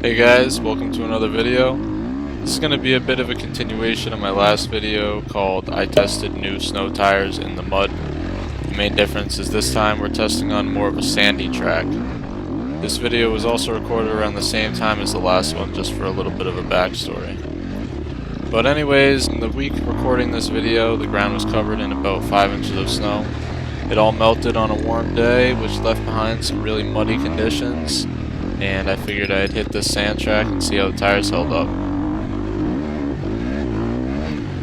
Hey guys, welcome to another video. This is going to be a bit of a continuation of my last video called I tested new snow tires in the mud. The main difference is this time we're testing on more of a sandy track. This video was also recorded around the same time as the last one, just for a little bit of a backstory. But anyways, in the week recording this video, the ground was covered in about 5 inches of snow. It all melted on a warm day, which left behind some really muddy conditions, and I figured I'd hit this Sandtrack and see how the tires held up.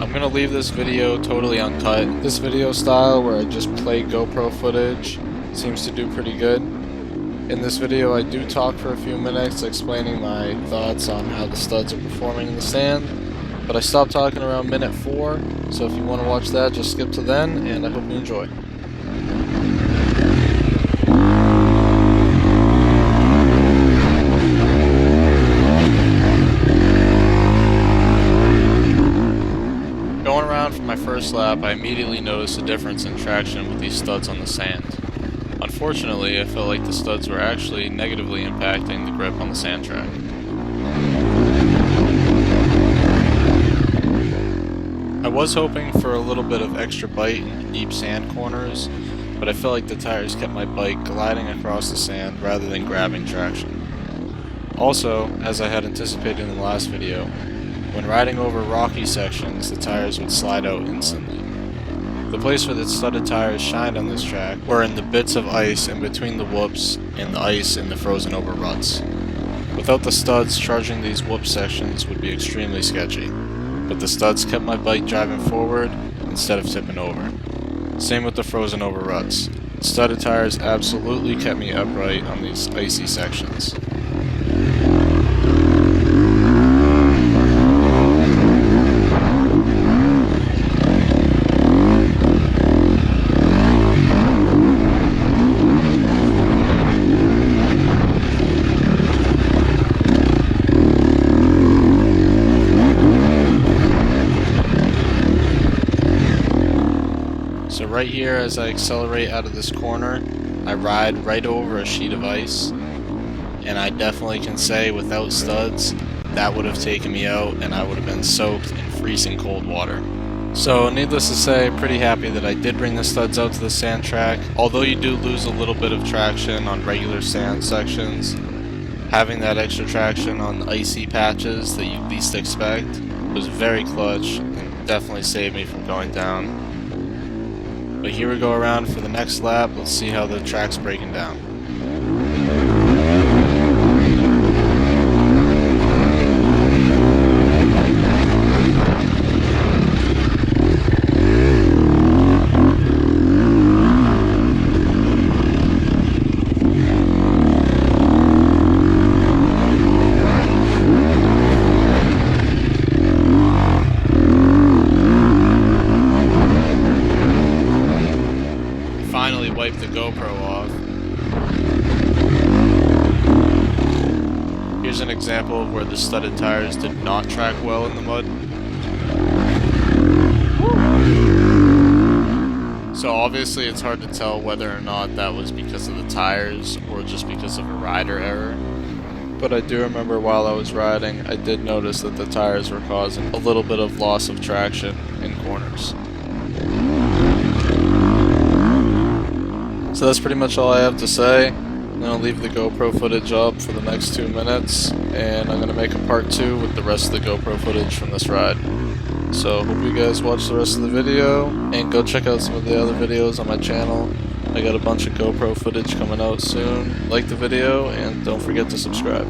I'm going to leave this video totally uncut. This video style where I just play GoPro footage seems to do pretty good. In this video I do talk for a few minutes explaining my thoughts on how the studs are performing in the sand, but I stopped talking around minute 4, so if you want to watch that just skip to then, and I hope you enjoy. Going around for my first lap, I immediately noticed a difference in traction with these studs on the sand. Unfortunately, I felt like the studs were actually negatively impacting the grip on the Sandtrack. I was hoping for a little bit of extra bite in the deep sand corners, but I felt like the tires kept my bike gliding across the sand rather than grabbing traction. Also, as I had anticipated in the last video, when riding over rocky sections, the tires would slide out instantly. The place where the studded tires shined on this track were in the bits of ice in between the whoops and the ice in the frozen over ruts. Without the studs, charging these whoop sections would be extremely sketchy, but the studs kept my bike driving forward instead of tipping over. Same with the frozen over ruts. The studded tires absolutely kept me upright on these icy sections. So right here, as I accelerate out of this corner, I ride right over a sheet of ice, and I definitely can say without studs, that would have taken me out and I would have been soaked in freezing cold water. So needless to say, pretty happy that I did bring the studs out to the sand track. Although you do lose a little bit of traction on regular sand sections, having that extra traction on icy patches that you least expect was very clutch and definitely saved me from going down. But here we go around for the next lap. Let's see how the track's breaking down. Finally wipe the GoPro off. Here's an example of where the studded tires did not track well in the mud. So obviously it's hard to tell whether or not that was because of the tires or just because of a rider error. But I do remember while I was riding, I did notice that the tires were causing a little bit of loss of traction in corners. So that's pretty much all I have to say. I'm going to leave the GoPro footage up for the next 2 minutes, and I'm going to make a part 2 with the rest of the GoPro footage from this ride. So hope you guys watch the rest of the video, and go check out some of the other videos on my channel. I got a bunch of GoPro footage coming out soon. Like the video, and don't forget to subscribe.